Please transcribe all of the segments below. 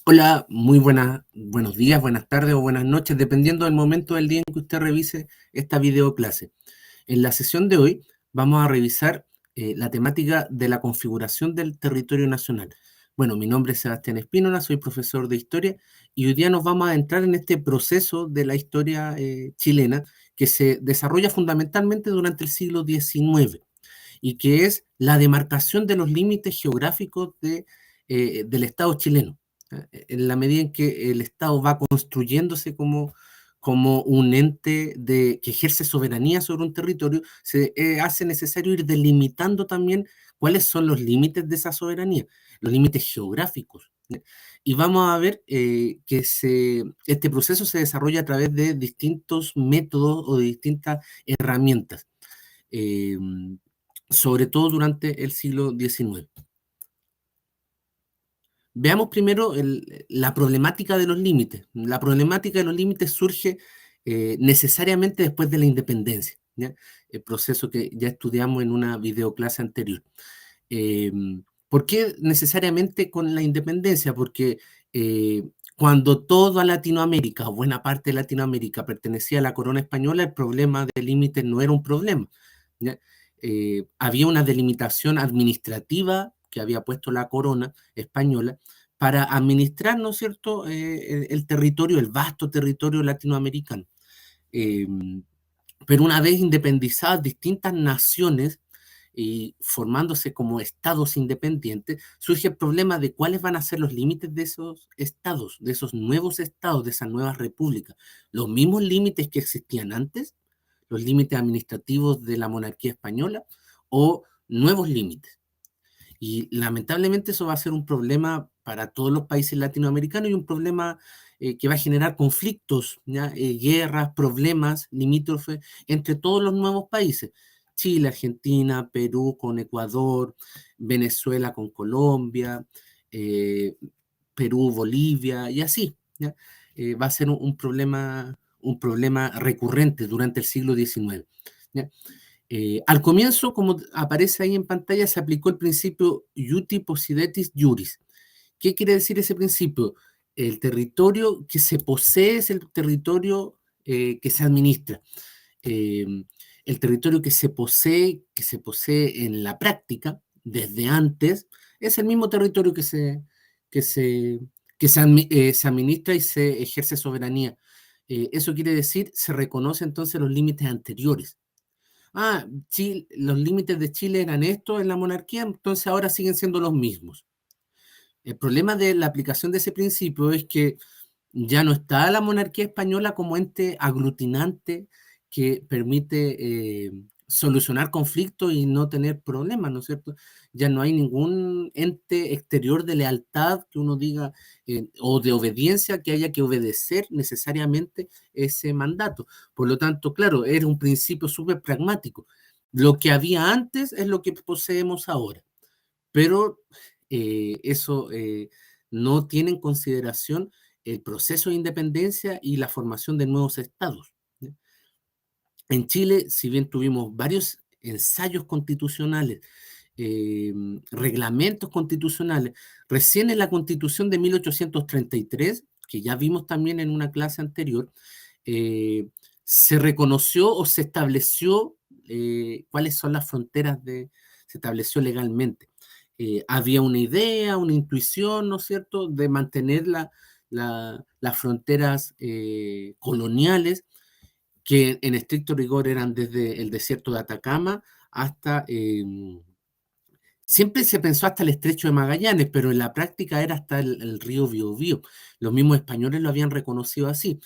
Hola, buenos días, buenas tardes o buenas noches, dependiendo del momento del día en que usted revise esta videoclase. En la sesión de hoy vamos a revisar la temática de la configuración del territorio nacional. Bueno, mi nombre es Sebastián Espínola, soy profesor de historia y hoy día nos vamos a adentrar en este proceso de la historia chilena que se desarrolla fundamentalmente durante el siglo XIX y que es la demarcación de los límites geográficos del Estado chileno. En la medida en que el Estado va construyéndose como un ente que ejerce soberanía sobre un territorio, se hace necesario ir delimitando también cuáles son los límites de esa soberanía, los límites geográficos. Y vamos a ver que este proceso se desarrolla a través de distintos métodos o de distintas herramientas. Eh, Sobre todo durante el siglo XIX. Veamos primero la problemática de los límites. La problemática de los límites surge necesariamente después de la independencia, ¿ya? El proceso que ya estudiamos en una videoclase anterior. Eh, ¿Por qué necesariamente con la independencia? Porque cuando toda Latinoamérica, o buena parte de Latinoamérica, pertenecía a la corona española, el problema de límites no era un problema, ¿ya? Había una delimitación administrativa que había puesto la corona española para administrar, ¿no es cierto?, el territorio, el vasto territorio latinoamericano. Eh, pero una vez independizadas distintas naciones y formándose como estados independientes, surge el problema de cuáles van a ser los límites de esos estados, de esos nuevos estados, de esas nuevas repúblicas. Los mismos límites que existían antes, los límites administrativos de la monarquía española, o nuevos límites. Y lamentablemente eso va a ser un problema para todos los países latinoamericanos y un problema que va a generar conflictos, ¿ya? Guerras, problemas limítrofes entre todos los nuevos países. Chile, Argentina, Perú con Ecuador, Venezuela con Colombia, eh, Perú, Bolivia y así, ¿ya? Va a ser un problema recurrente durante el siglo XIX, ¿ya? Al comienzo, como aparece ahí en pantalla, se aplicó el principio iuti possidetis iuris. ¿Qué quiere decir ese principio? El territorio que se posee es el territorio que se administra. Eh, el territorio que se posee en la práctica, desde antes, es el mismo territorio que se, se administra y se ejerce soberanía. Eso quiere decir, se reconoce entonces los límites anteriores. Los límites de Chile eran estos en la monarquía, entonces ahora siguen siendo los mismos. El problema de la aplicación de ese principio es que ya no está la monarquía española como ente aglutinante que permite solucionar conflictos y no tener problemas, ¿no es cierto? Ya no hay ningún ente exterior de lealtad que uno diga o de obediencia que haya que obedecer necesariamente ese mandato. Por lo tanto, claro, era un principio súper pragmático. Lo que había antes es lo que poseemos ahora, pero eso no tiene en consideración el proceso de independencia y la formación de nuevos estados, ¿ya? En Chile, si bien tuvimos varios ensayos constitucionales, reglamentos constitucionales, recién en la Constitución de 1833, que ya vimos también en una clase anterior, eh, se reconoció o se estableció cuáles son las fronteras se estableció legalmente. Había una idea, una intuición, ¿no es cierto?, de mantener las fronteras coloniales, que en estricto rigor eran desde el desierto de Atacama hasta, siempre se pensó hasta el estrecho de Magallanes, pero en la práctica era hasta el río Biobío. Los mismos españoles lo habían reconocido así,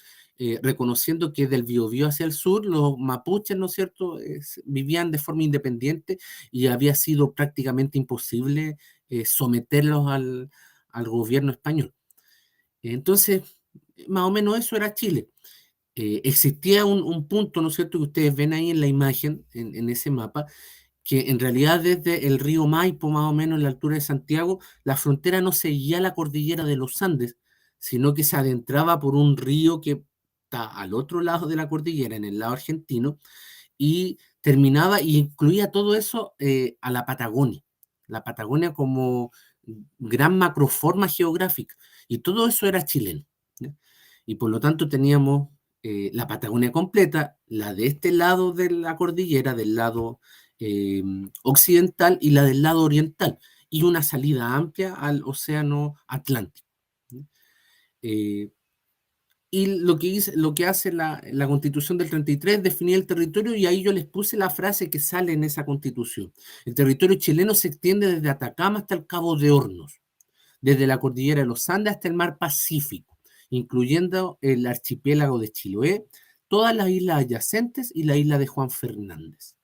reconociendo que del Biobío hacia el sur los mapuches, ¿no es cierto?, vivían de forma independiente y había sido prácticamente imposible someterlos al gobierno español. Entonces, más o menos eso era Chile. Existía un punto, ¿no es cierto?, que ustedes ven ahí en la imagen, en ese mapa, que en realidad desde el río Maipo, más o menos en la altura de Santiago, la frontera no seguía la cordillera de los Andes, sino que se adentraba por un río que está al otro lado de la cordillera, en el lado argentino, y terminaba y incluía todo eso a la Patagonia como gran macroforma geográfica. Y todo eso era chileno, ¿ya? Y por lo tanto teníamos la Patagonia completa, la de este lado de la cordillera, del lado occidental y la del lado oriental, y una salida amplia al océano Atlántico. Eh, y lo que hace la Constitución del 33 es definir el territorio, y ahí yo les puse la frase que sale en esa Constitución. El territorio chileno se extiende desde Atacama hasta el Cabo de Hornos, desde la cordillera de los Andes hasta el mar Pacífico, incluyendo el archipiélago de Chiloé, todas las islas adyacentes y la isla de Juan Fernández.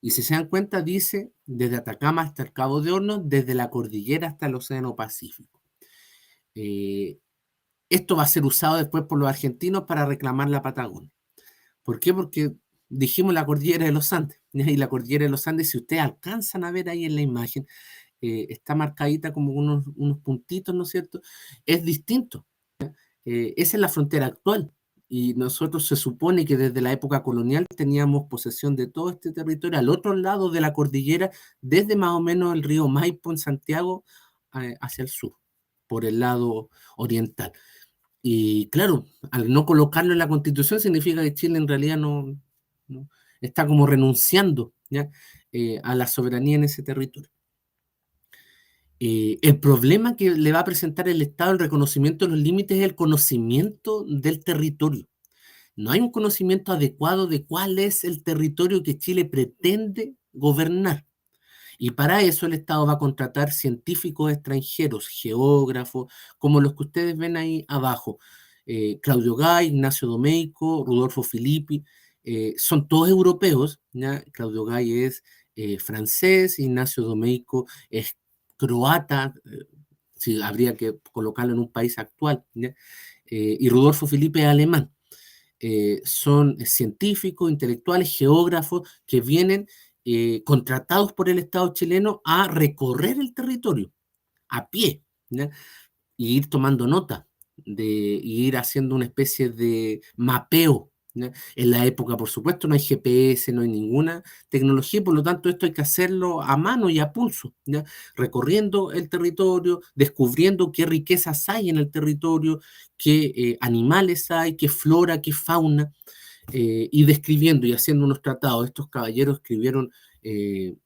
Y si se dan cuenta, dice desde Atacama hasta el Cabo de Hornos, desde la cordillera hasta el Océano Pacífico. Esto va a ser usado después por los argentinos para reclamar la Patagonia. ¿Por qué? Porque dijimos la cordillera de los Andes, y la cordillera de los Andes, si ustedes alcanzan a ver ahí en la imagen, está marcadita como unos puntitos, ¿no es cierto? Es distinto. Esa es la frontera actual. Y nosotros se supone que desde la época colonial teníamos posesión de todo este territorio al otro lado de la cordillera, desde más o menos el río Maipo en Santiago hacia el sur, por el lado oriental. Y claro, al no colocarlo en la Constitución significa que Chile en realidad no está como renunciando, ¿ya? A la soberanía en ese territorio. El problema que le va a presentar el Estado el reconocimiento de los límites es el conocimiento del territorio. No hay un conocimiento adecuado de cuál es el territorio que Chile pretende gobernar. Y para eso el Estado va a contratar científicos extranjeros, geógrafos, como los que ustedes ven ahí abajo. Claudio Gay, Ignacio Domeyko, Rudolfo Filippi, son todos europeos, ¿ya? Claudio Gay es francés, Ignacio Domeyko es croata, si habría que colocarlo en un país actual, ¿ya? Y Rudolfo Filippi es alemán. Son científicos, intelectuales, geógrafos que vienen contratados por el Estado chileno a recorrer el territorio a pie, ¿ya? Y ir tomando nota, y ir haciendo una especie de mapeo, ¿ya? En la época, por supuesto, no hay GPS, no hay ninguna tecnología, por lo tanto esto hay que hacerlo a mano y a pulso, ¿ya? Recorriendo el territorio, descubriendo qué riquezas hay en el territorio, qué animales hay, qué flora, qué fauna, y describiendo y haciendo unos tratados. Estos caballeros escribieron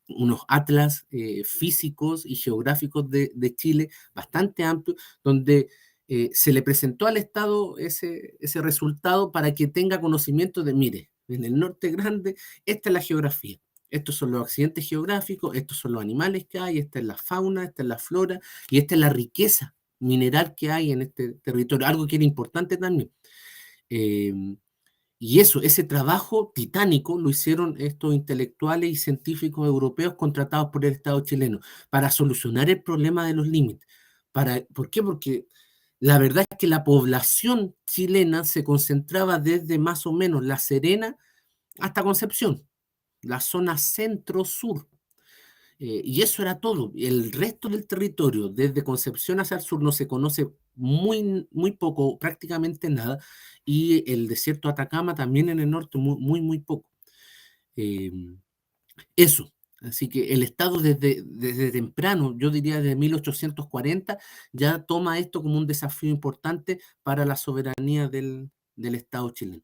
unos atlas físicos y geográficos de Chile bastante amplios, donde se le presentó al Estado ese resultado para que tenga conocimiento de, mire, en el norte grande, esta es la geografía, estos son los accidentes geográficos, estos son los animales que hay, esta es la fauna, esta es la flora, y esta es la riqueza mineral que hay en este territorio, algo que era importante también. Y ese trabajo titánico lo hicieron estos intelectuales y científicos europeos contratados por el Estado chileno para solucionar el problema de los límites. ¿Por qué? Porque la verdad es que la población chilena se concentraba desde más o menos La Serena hasta Concepción, la zona centro-sur. Y eso era todo. El resto del territorio, desde Concepción hacia el sur, no se conoce muy poco, prácticamente nada. Y el desierto de Atacama también en el norte, muy poco. Eh, Eso. Así que el Estado desde temprano, yo diría desde 1840, ya toma esto como un desafío importante para la soberanía del Estado chileno.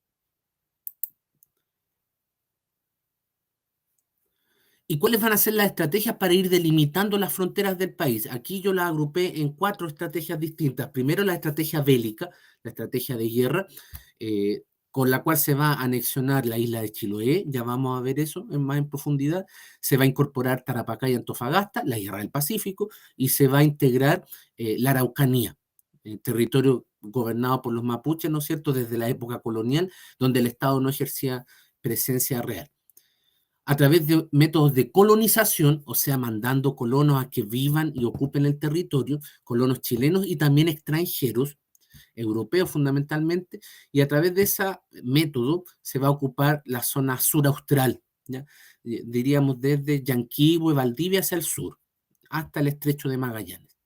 ¿Y cuáles van a ser las estrategias para ir delimitando las fronteras del país? Aquí yo las agrupé en 4 estrategias distintas. Primero, la estrategia bélica, la estrategia de guerra, con la cual se va a anexionar la isla de Chiloé, ya vamos a ver eso más en profundidad. Se va a incorporar Tarapacá y Antofagasta, la guerra del Pacífico, y se va a integrar la Araucanía, territorio gobernado por los mapuches, ¿no es cierto?, desde la época colonial, donde el Estado no ejercía presencia real a través de métodos de colonización, o sea, mandando colonos a que vivan y ocupen el territorio, colonos chilenos y también extranjeros, europeos fundamentalmente, y a través de ese método se va a ocupar la zona sur austral, ¿ya? Diríamos desde Yanquihue, Valdivia hacia el sur, hasta el estrecho de Magallanes.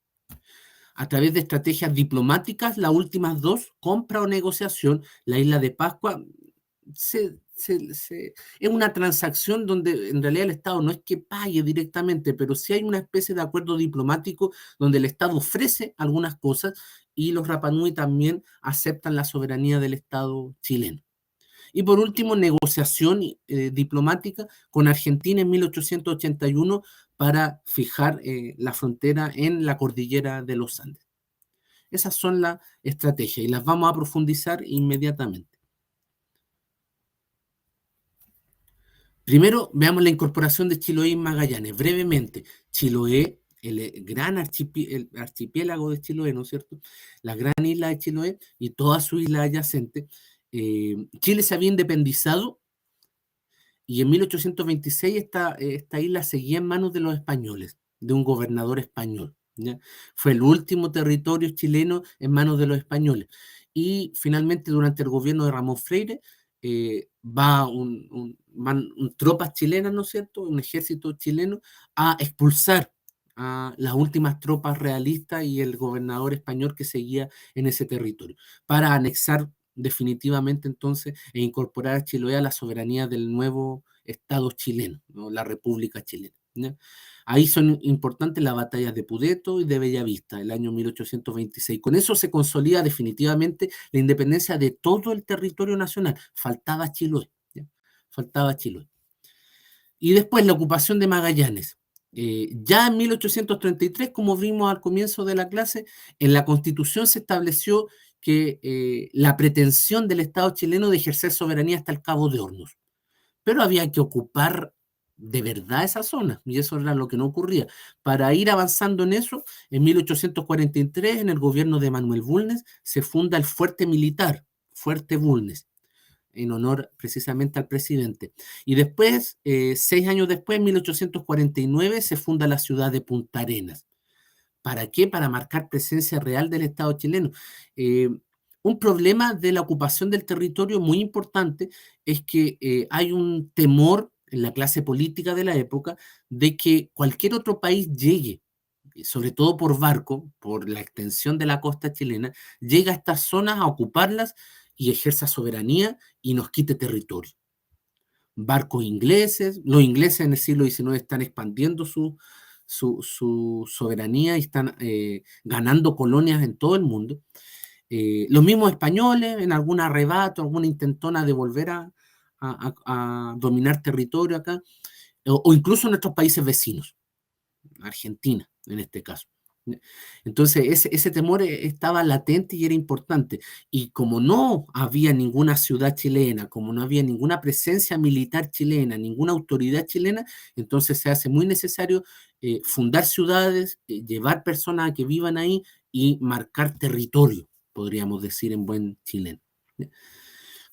A través de estrategias diplomáticas, las últimas dos, compra o negociación, la isla de Pascua, se es una transacción donde en realidad el Estado no es que pague directamente, pero sí hay una especie de acuerdo diplomático donde el Estado ofrece algunas cosas y los Rapa Nui también aceptan la soberanía del Estado chileno. Y por último, negociación diplomática con Argentina en 1881 para fijar la frontera en la cordillera de los Andes. Esas son las estrategias y las vamos a profundizar inmediatamente. Primero, veamos la incorporación de Chiloé y Magallanes. Brevemente, Chiloé, el gran archipiélago de Chiloé, ¿no es cierto? La gran isla de Chiloé y toda su isla adyacente. Chile se había independizado y en 1826 esta isla seguía en manos de los españoles, de un gobernador español, ¿ya? Fue el último territorio chileno en manos de los españoles. Y finalmente, durante el gobierno de Ramón Freire, van tropas chilenas, ¿no es cierto?, un ejército chileno, a expulsar a las últimas tropas realistas y el gobernador español que seguía en ese territorio, para anexar definitivamente entonces e incorporar a Chiloé a la soberanía del nuevo Estado chileno, ¿no? La República Chilena, ¿ya? Ahí son importantes las batallas de Pudeto y de Bellavista, el año 1826. Con eso se consolida definitivamente la independencia de todo el territorio nacional. Faltaba Chiloé, ¿ya? Faltaba Chiloé. Y después la ocupación de Magallanes. Ya en 1833, como vimos al comienzo de la clase, en la Constitución se estableció que la pretensión del Estado chileno de ejercer soberanía hasta el Cabo de Hornos. Pero había que ocupar de verdad esa zona, y eso era lo que no ocurría. Para ir avanzando en eso, en 1843, en el gobierno de Manuel Bulnes, se funda el fuerte militar, Fuerte Bulnes, en honor precisamente al presidente. Y después, 6 años después, en 1849, se funda la ciudad de Punta Arenas. ¿Para qué? Para marcar presencia real del Estado chileno. Un problema de la ocupación del territorio muy importante es que hay un temor en la clase política de la época de que cualquier otro país llegue, sobre todo por barco, por la extensión de la costa chilena, llegue a estas zonas a ocuparlas y ejerza soberanía y nos quite territorio. Barcos ingleses, los ingleses en el siglo XIX están expandiendo su soberanía y están ganando colonias en todo el mundo. Los mismos españoles, en algún arrebato, alguna intentona de volver a dominar territorio acá, o incluso nuestros países vecinos, Argentina en este caso. Entonces, ese temor estaba latente y era importante. Y como no había ninguna ciudad chilena, como no había ninguna presencia militar chilena, ninguna autoridad chilena, entonces se hace muy necesario fundar ciudades, llevar personas a que vivan ahí y marcar territorio, podríamos decir en buen chileno.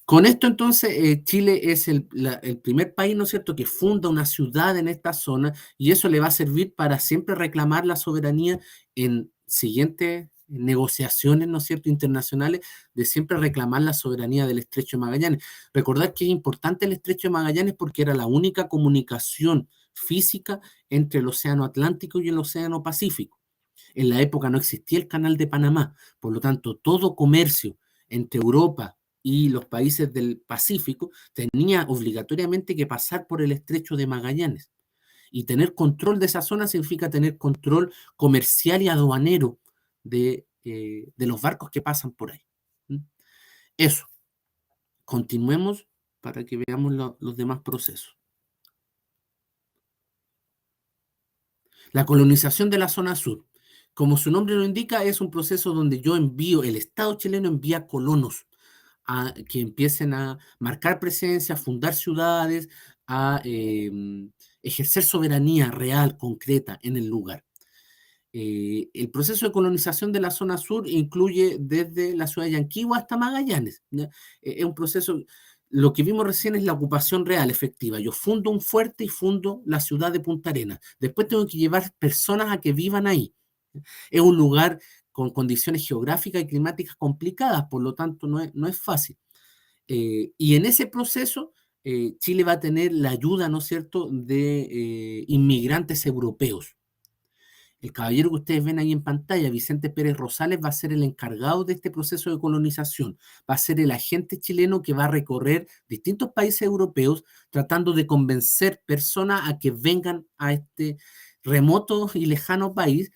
Con esto entonces Chile es el primer país, ¿no es cierto?, que funda una ciudad en esta zona y eso le va a servir para siempre reclamar la soberanía en siguientes negociaciones, ¿no es cierto?, internacionales, de siempre reclamar la soberanía del Estrecho de Magallanes. Recordad que es importante el Estrecho de Magallanes porque era la única comunicación física entre el Océano Atlántico y el Océano Pacífico. En la época no existía el Canal de Panamá, por lo tanto, todo comercio entre Europa y los países del Pacífico tenía obligatoriamente que pasar por el Estrecho de Magallanes. Y tener control de esa zona significa tener control comercial y aduanero de los barcos que pasan por ahí. Eso. Continuemos para que veamos los demás procesos. La colonización de la zona sur. Como su nombre lo indica, es un proceso donde el Estado chileno envía colonos a que empiecen a marcar presencia, a fundar ciudades, a ejercer soberanía real, concreta en el lugar. El proceso de colonización de la zona sur incluye desde la ciudad de Yanquihue hasta Magallanes, ¿ya? Es un proceso, lo que vimos recién es la ocupación real, efectiva. Yo fundo un fuerte y fundo la ciudad de Punta Arenas. Después tengo que llevar personas a que vivan ahí. Es un lugar con condiciones geográficas y climáticas complicadas, por lo tanto no es fácil. Y en ese proceso, Chile va a tener la ayuda, ¿no es cierto?, de inmigrantes europeos. El caballero que ustedes ven ahí en pantalla, Vicente Pérez Rosales, va a ser el encargado de este proceso de colonización. Va a ser el agente chileno que va a recorrer distintos países europeos tratando de convencer personas a que vengan a este remoto y lejano país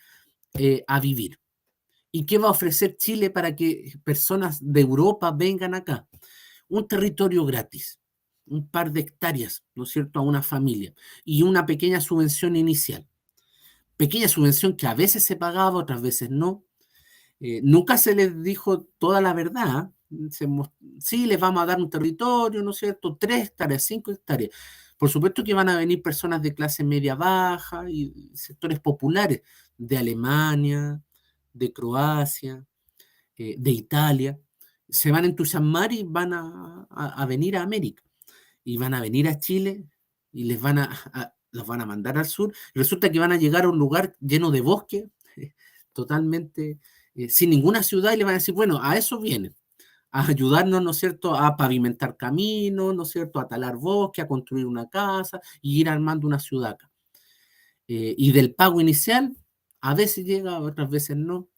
a vivir. ¿Y qué va a ofrecer Chile para que personas de Europa vengan acá? Un territorio gratis, un par de hectáreas, ¿no es cierto?, a una familia y una pequeña subvención inicial. Pequeña subvención que a veces se pagaba, otras veces no. Nunca se les dijo toda la verdad. Sí, les vamos a dar un territorio, ¿no es cierto? 3 hectáreas, 5 hectáreas. Por supuesto que van a venir personas de clase media baja y sectores populares de Alemania, de Croacia, de Italia. Se van a entusiasmar y van a venir a América. Y van a venir a Chile y los van a mandar al sur. Y resulta que van a llegar a un lugar lleno de bosque, totalmente sin ninguna ciudad, y le van a decir, bueno, a eso vienen, a ayudarnos, ¿no es cierto?, a pavimentar caminos, ¿no es cierto?, a talar bosque, a construir una casa y ir armando una ciudad acá. Y del pago inicial, a veces llega, otras veces no.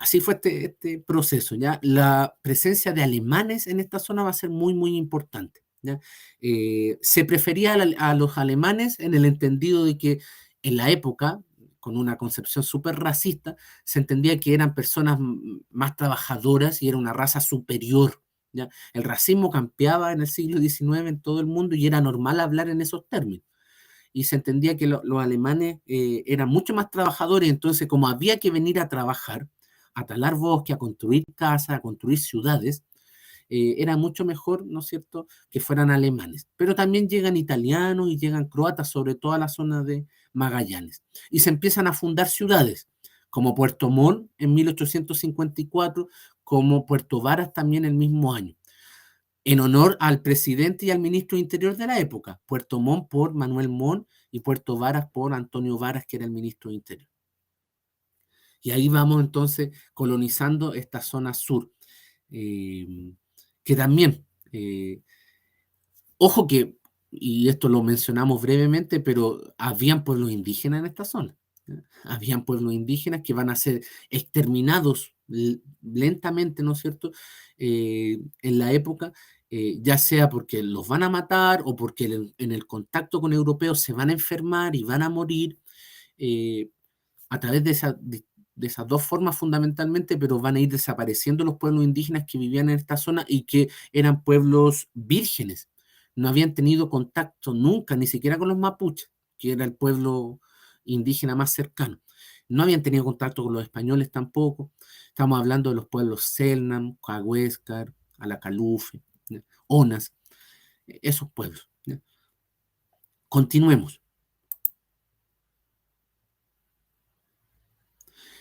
Así fue este proceso, ¿ya? La presencia de alemanes en esta zona va a ser muy, muy importante, ¿ya? Se prefería a los alemanes en el entendido de que en la época, con una concepción súper racista, se entendía que eran personas más trabajadoras y era una raza superior, ¿ya? El racismo campeaba en el siglo XIX en todo el mundo y era normal hablar en esos términos. Y se entendía que los alemanes eran mucho más trabajadores, entonces como había que venir a trabajar, a talar bosque, a construir casas, a construir ciudades, era mucho mejor, ¿no es cierto?, que fueran alemanes. Pero también llegan italianos y llegan croatas, sobre todo a la zona de Magallanes. Y se empiezan a fundar ciudades, como Puerto Montt en 1854, como Puerto Varas también el mismo año, en honor al presidente y al ministro de Interior de la época. Puerto Montt por Manuel Montt y Puerto Varas por Antonio Varas, que era el ministro de Interior. Y ahí vamos entonces colonizando esta zona sur, que también, ojo que, y esto lo mencionamos brevemente, pero habían pueblos indígenas en esta zona. ¿Ya? Habían pueblos indígenas que van a ser exterminados lentamente, ¿no es cierto?, en la época, ya sea porque los van a matar o porque en el contacto con europeos se van a enfermar y van a morir. eh, a través de esas dos formas fundamentalmente, pero van a ir desapareciendo los pueblos indígenas que vivían en esta zona y que eran pueblos vírgenes. No habían tenido contacto nunca, ni siquiera con los mapuches, que era el pueblo indígena más cercano. No habían tenido contacto con los españoles tampoco. Estamos hablando de los pueblos Selknam, Cahuéscar, Alacalufe, ¿ya?, Onas, esos pueblos, ¿ya? Continuemos.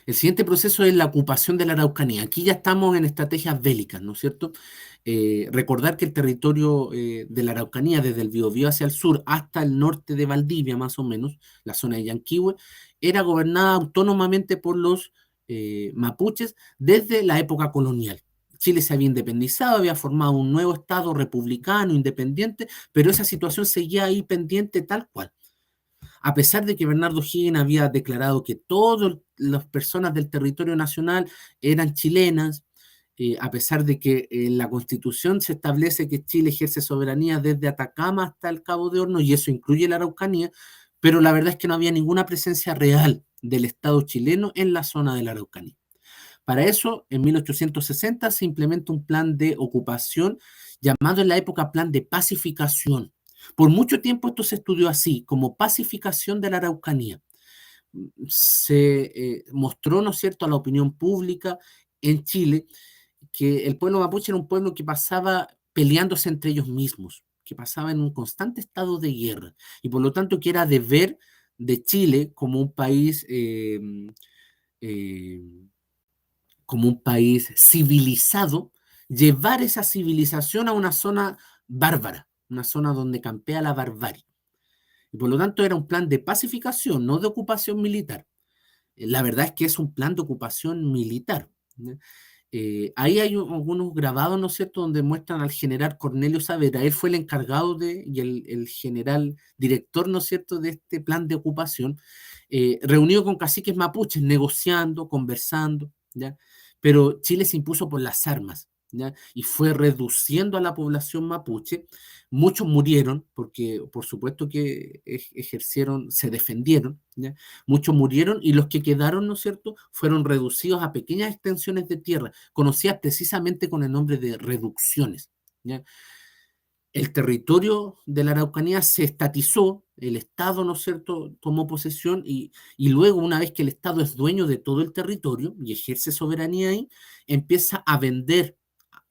El siguiente proceso es la ocupación de la Araucanía. Aquí ya estamos en estrategias bélicas, ¿no es cierto? Recordar que el territorio de la Araucanía, desde el Biobío hacia el sur hasta el norte de Valdivia, más o menos, la zona de Yanquihue, era gobernada autónomamente por los mapuches desde la época colonial. Chile se había independizado, había formado un nuevo estado republicano, independiente, pero esa situación seguía ahí pendiente tal cual. A pesar de que Bernardo Higgins había declarado que todas las personas del territorio nacional eran chilenas, a pesar de que en la Constitución se establece que Chile ejerce soberanía desde Atacama hasta el Cabo de Hornos, y eso incluye la Araucanía, pero la verdad es que no había ninguna presencia real del Estado chileno en la zona de la Araucanía. Para eso, en 1860 se implementa un plan de ocupación llamado en la época Plan de Pacificación. Por mucho tiempo esto se estudió así, como pacificación de la Araucanía. Se mostró, ¿no es cierto?, a la opinión pública en Chile que el pueblo mapuche era un pueblo que pasaba peleándose entre ellos mismos, que pasaba en un constante estado de guerra, y por lo tanto que era deber de Chile eh, como un país civilizado, llevar esa civilización a una zona bárbara, una zona donde campea la barbarie. Y por lo tanto era un plan de pacificación, no de ocupación militar. La verdad es que es un plan de ocupación militar, ¿no? Ahí hay algunos grabados, ¿no es cierto?, donde muestran al general Cornelio Saavedra. Él fue el encargado y el general director, ¿no es cierto?, de este plan de ocupación, reunido con caciques mapuches, negociando, conversando, ¿ya? Pero Chile se impuso por las armas, ¿ya? Y fue reduciendo a la población mapuche. Muchos murieron, porque por supuesto que ejercieron, se defendieron, ¿ya? Muchos murieron y los que quedaron, ¿no es cierto?, fueron reducidos a pequeñas extensiones de tierra, conocidas precisamente con el nombre de reducciones, ¿ya? El territorio de la Araucanía se estatizó, el Estado, ¿no es cierto?, tomó posesión y luego, una vez que el Estado es dueño de todo el territorio y ejerce soberanía ahí, empieza a vender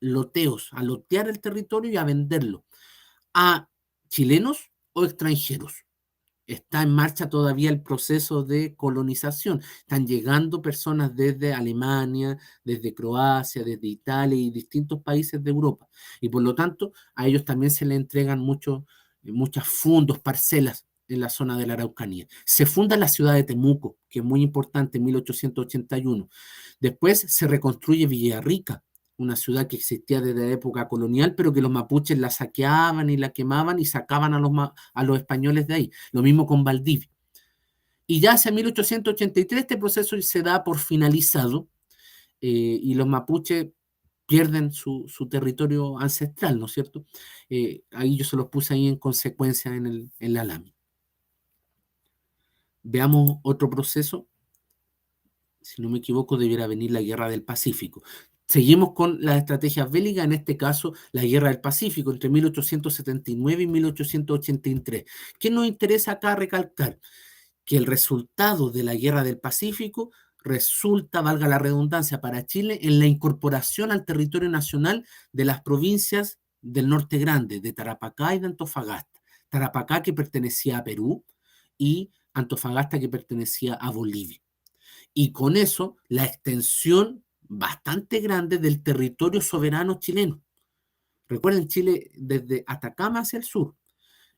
loteos, a lotear el territorio y a venderlo a chilenos o extranjeros. Está en marcha todavía el proceso de colonización. Están llegando personas desde Alemania, desde Croacia, desde Italia y distintos países de Europa. Y por lo tanto, a ellos también se les entregan muchos fundos, parcelas en la zona de la Araucanía. Se funda la ciudad de Temuco, que es muy importante, en 1881. Después se reconstruye Villarrica, una ciudad que existía desde la época colonial, pero que los mapuches la saqueaban y la quemaban y sacaban a los españoles de ahí. Lo mismo con Valdivia. Y ya hacia 1883 este proceso se da por finalizado, y los mapuches pierden su territorio ancestral, ¿no es cierto? Ahí yo se los puse ahí en consecuencia en la lámina. Veamos otro proceso. Si no me equivoco, debiera venir la Guerra del Pacífico. Seguimos con las estrategias bélicas, en este caso la Guerra del Pacífico, entre 1879 y 1883. ¿Qué nos interesa acá recalcar? Que el resultado de la Guerra del Pacífico resulta, valga la redundancia, para Chile en la incorporación al territorio nacional de las provincias del Norte Grande, de Tarapacá y de Antofagasta. Tarapacá, que pertenecía a Perú, y Antofagasta, que pertenecía a Bolivia. Y con eso la extensión bastante grande del territorio soberano chileno. Recuerden, Chile desde Atacama hacia el sur,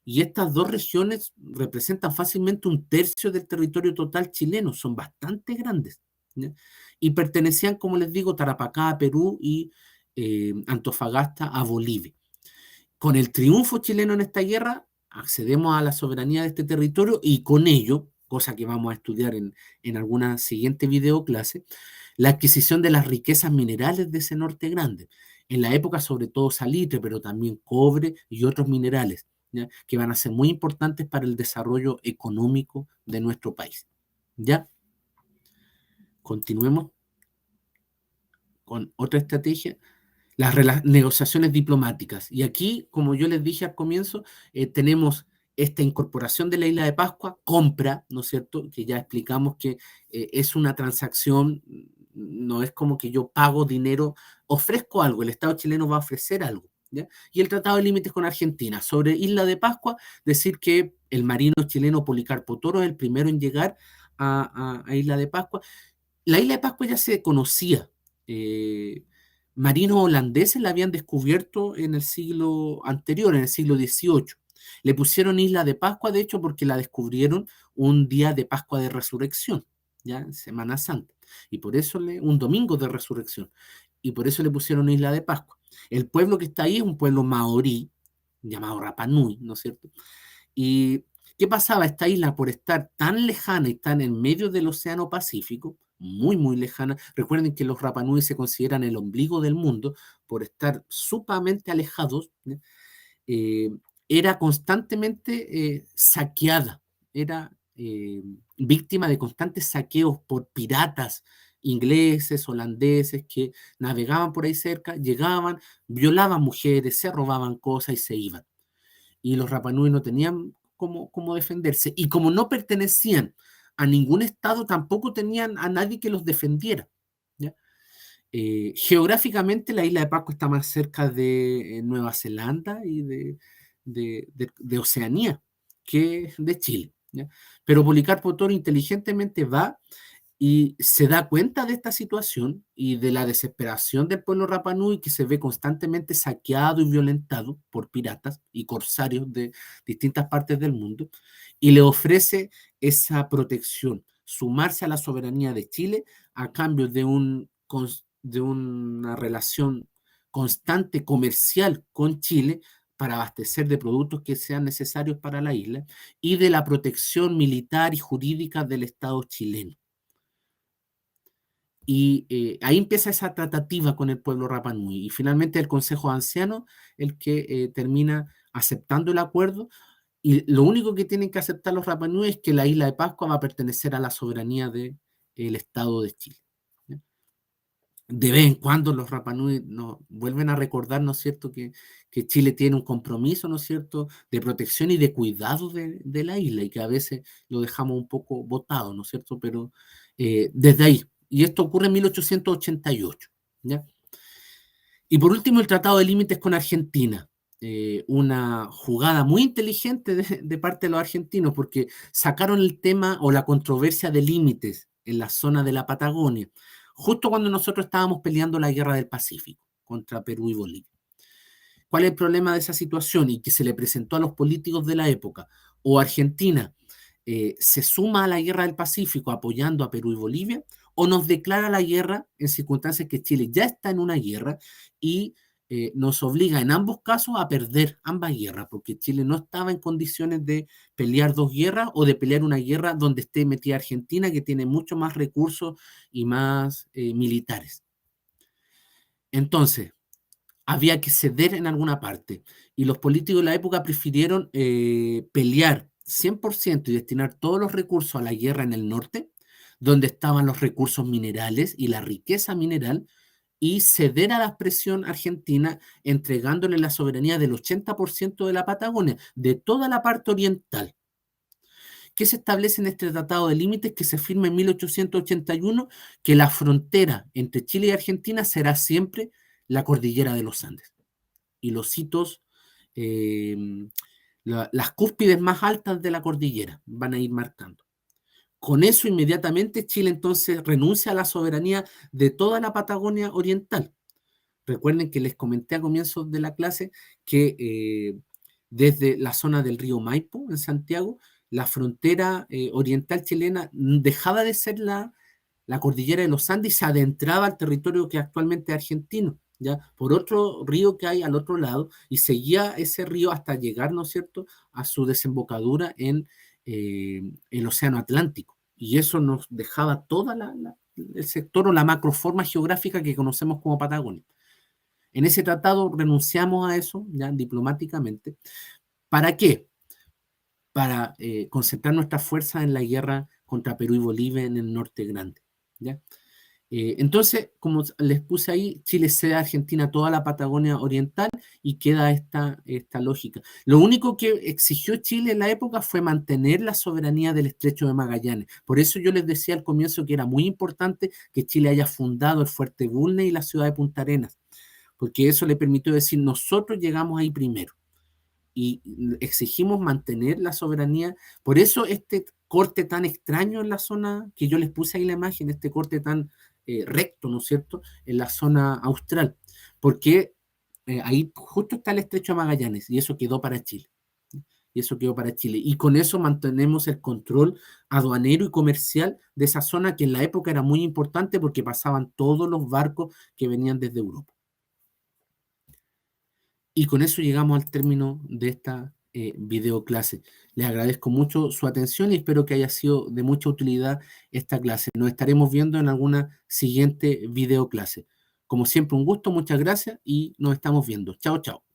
y estas dos regiones representan fácilmente un tercio del territorio total chileno, son bastante grandes, ¿ya? Y pertenecían, como les digo, Tarapacá a Perú y Antofagasta a Bolivia. Con el triunfo chileno en esta guerra, accedemos a la soberanía de este territorio y con ello, cosa que vamos a estudiar en alguna siguiente videoclase, la adquisición de las riquezas minerales de ese norte grande. En la época, sobre todo salitre, pero también cobre y otros minerales, ¿ya?, que van a ser muy importantes para el desarrollo económico de nuestro país. ¿Ya? Continuemos con otra estrategia, las negociaciones diplomáticas. Y aquí, como yo les dije al comienzo, tenemos esta incorporación de la isla de Pascua, compra, ¿no es cierto? Que ya explicamos que es una transacción, no es como que yo pago dinero, ofrezco algo, el Estado chileno va a ofrecer algo, ¿ya? Y el Tratado de Límites con Argentina. Sobre Isla de Pascua, decir que el marino chileno Policarpo Toro es el primero en llegar a Isla de Pascua. La Isla de Pascua ya se conocía. eh, Marinos holandeses la habían descubierto en el siglo anterior, en el siglo XVIII. Le pusieron Isla de Pascua, de hecho, porque la descubrieron un día de Pascua de Resurrección, ya, Semana Santa, y por eso un domingo de Resurrección, y por eso le pusieron Isla de Pascua. El pueblo que está ahí es un pueblo maorí, llamado Rapa Nui, ¿no es cierto? ¿Y qué pasaba? Esta isla, por estar tan lejana y tan en medio del Océano Pacífico, muy, muy lejana, recuerden que los Rapa Nui se consideran el ombligo del mundo por estar sumamente alejados, ¿ya? eh, Era constantemente saqueada, era víctima de constantes saqueos por piratas ingleses, holandeses, que navegaban por ahí cerca, llegaban, violaban mujeres, se robaban cosas y se iban. Y los Rapanui no tenían cómo defenderse. Y como no pertenecían a ningún estado, tampoco tenían a nadie que los defendiera, ¿ya? Geográficamente, la isla de Pascua está más cerca de Nueva Zelanda y de Oceanía que de Chile, ¿ya? Pero Policarpo Toro inteligentemente va y se da cuenta de esta situación y de la desesperación del pueblo Rapa Nui, que se ve constantemente saqueado y violentado por piratas y corsarios de distintas partes del mundo, y le ofrece esa protección, sumarse a la soberanía de Chile a cambio de un de una relación constante comercial con Chile para abastecer de productos que sean necesarios para la isla y de la protección militar y jurídica del Estado chileno. Y ahí empieza esa tratativa con el pueblo Rapa Nui. Y finalmente el Consejo de Ancianos el que termina aceptando el acuerdo. Y lo único que tienen que aceptar los Rapa Nui es que la isla de Pascua va a pertenecer a la soberanía del Estado de Chile. ¿Ya? De vez en cuando los Rapa Nui nos vuelven a recordar, ¿no es cierto?, que Chile tiene un compromiso, ¿no es cierto?, de protección y de cuidado de la isla y que a veces lo dejamos un poco botado, ¿no es cierto?, pero desde ahí. Y esto ocurre en 1888, ¿ya? Y por último, el Tratado de Límites con Argentina. Una jugada muy inteligente de parte de los argentinos, porque sacaron el tema o la controversia de límites en la zona de la Patagonia, justo cuando nosotros estábamos peleando la guerra del Pacífico contra Perú y Bolivia. ¿Cuál es el problema de esa situación? Y que se le presentó a los políticos de la época. O Argentina se suma a la guerra del Pacífico apoyando a Perú y Bolivia, o nos declara la guerra en circunstancias que Chile ya está en una guerra y nos obliga en ambos casos a perder ambas guerras, porque Chile no estaba en condiciones de pelear dos guerras o de pelear una guerra donde esté metida Argentina, que tiene mucho más recursos y más militares. Entonces, había que ceder en alguna parte. Y los políticos de la época prefirieron pelear 100% y destinar todos los recursos a la guerra en el norte, donde estaban los recursos minerales y la riqueza mineral, y ceder a la presión argentina, entregándole la soberanía del 80% de la Patagonia, de toda la parte oriental. ¿Qué se establece en este tratado de límites que se firma en 1881? Que la frontera entre Chile y Argentina será siempre la cordillera de los Andes y los hitos, eh, las cúspides más altas de la cordillera van a ir marcando. Con eso inmediatamente Chile entonces renuncia a la soberanía de toda la Patagonia oriental. Recuerden que les comenté a comienzos de la clase que desde la zona del río Maipo, en Santiago, la frontera oriental chilena dejaba de ser la cordillera de los Andes y se adentraba al territorio que actualmente es argentino, ¿ya? Por otro río que hay al otro lado, y seguía ese río hasta llegar, ¿no es cierto?, a su desembocadura en el Océano Atlántico. Y eso nos dejaba toda el sector o la macroforma geográfica que conocemos como Patagonia. En ese tratado renunciamos a eso, ya diplomáticamente. ¿Para qué? Para concentrar nuestras fuerzas en la guerra contra Perú y Bolivia en el norte grande, ¿ya? Entonces, como les puse ahí, Chile cede a Argentina toda la Patagonia oriental y queda esta lógica. Lo único que exigió Chile en la época fue mantener la soberanía del Estrecho de Magallanes. Por eso yo les decía al comienzo que era muy importante que Chile haya fundado el Fuerte Bulnes y la ciudad de Punta Arenas, porque eso le permitió decir, nosotros llegamos ahí primero y exigimos mantener la soberanía. Por eso este corte tan extraño en la zona, que yo les puse ahí la imagen, este corte tan recto, ¿no es cierto?, en la zona austral, porque ahí justo está el Estrecho de Magallanes y eso quedó para Chile. Y eso quedó para Chile. Y con eso mantenemos el control aduanero y comercial de esa zona que en la época era muy importante porque pasaban todos los barcos que venían desde Europa. Y con eso llegamos al término de esta video clase. Les agradezco mucho su atención y espero que haya sido de mucha utilidad esta clase. Nos estaremos viendo en alguna siguiente video clase. Como siempre, un gusto, muchas gracias y nos estamos viendo. Chao, chao.